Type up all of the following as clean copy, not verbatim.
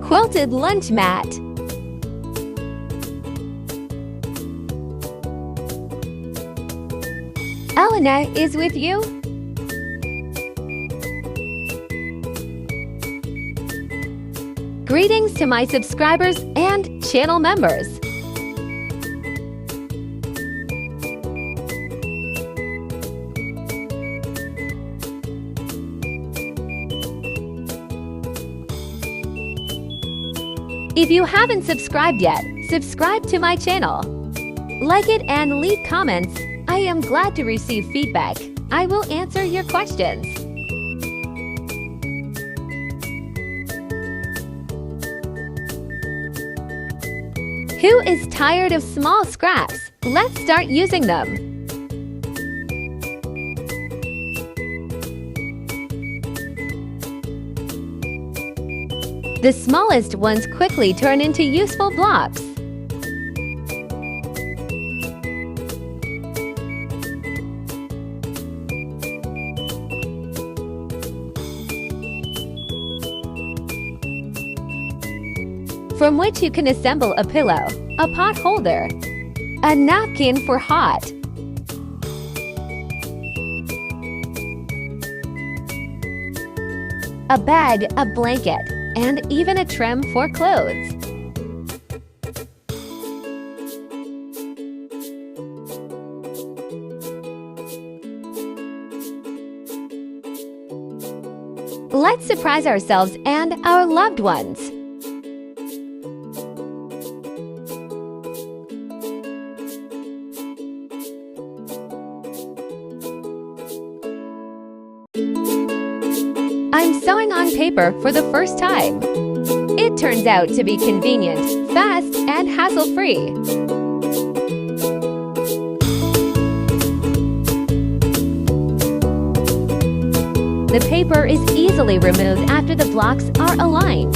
Quilted lunch mat. Elena is with you. Greetings to my subscribers and channel members. If you haven't subscribed yet, subscribe to my channel. Like it and leave comments. I am glad to receive feedback. I will answer your questions. Who is tired of small scraps? Let's start using them. The smallest ones quickly turn into useful blocks. From which you can assemble a pillow, a pot holder, a napkin for hot, a bag, a blanket, and even a trim for clothes. Let's surprise ourselves and our loved ones. I'm sewing on paper for the first time. It turns out to be convenient, fast, and hassle-free. The paper is easily removed after the blocks are aligned.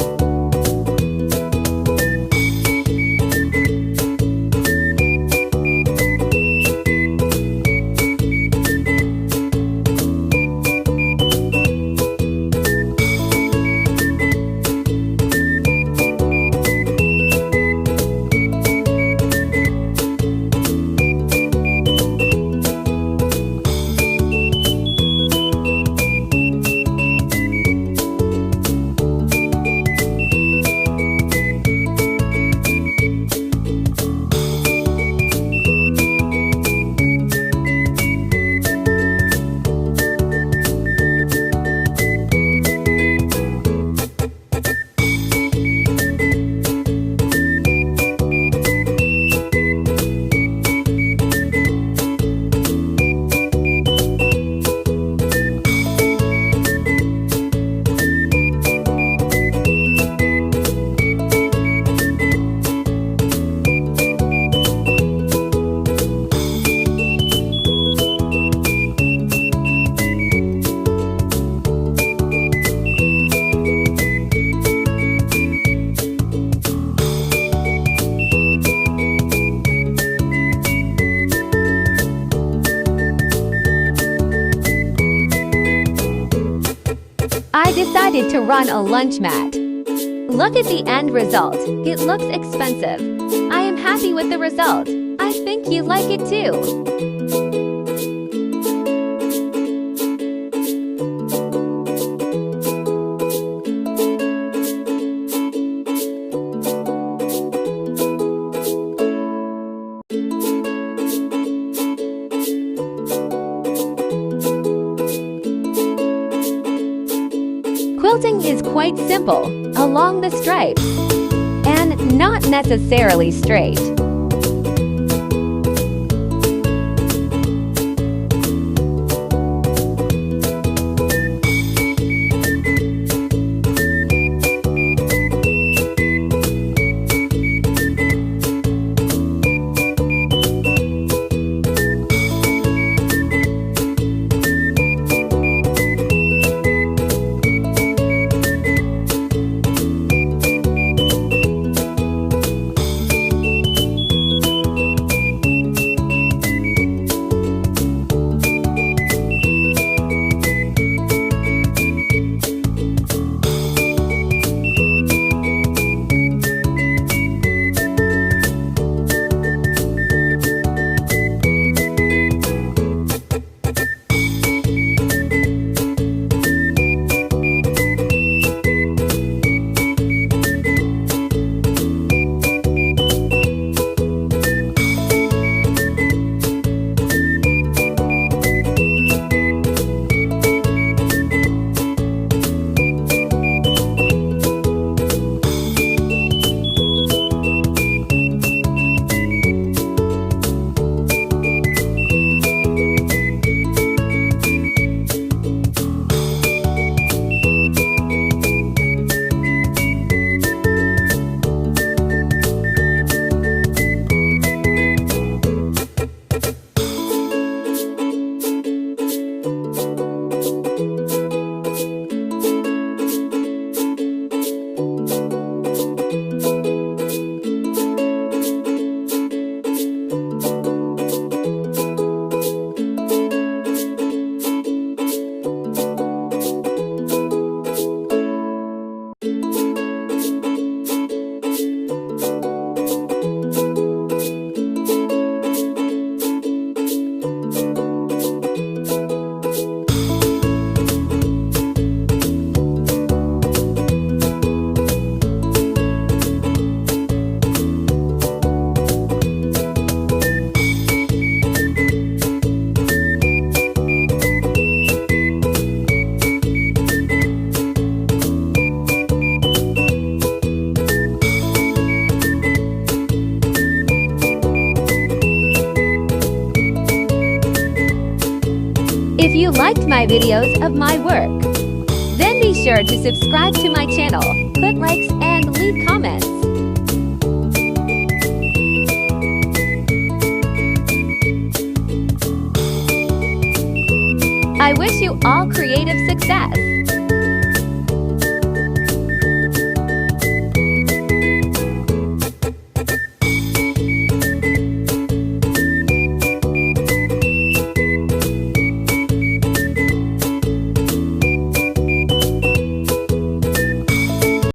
I decided to run a lunch mat. Look at the end result. It looks expensive. I am happy with the result. I think you like it too. Quilting is quite simple, along the stripes, and not necessarily straight. you liked my videos of my work, then be sure to subscribe to my channel, put likes and leave comments. I wish you all creative success.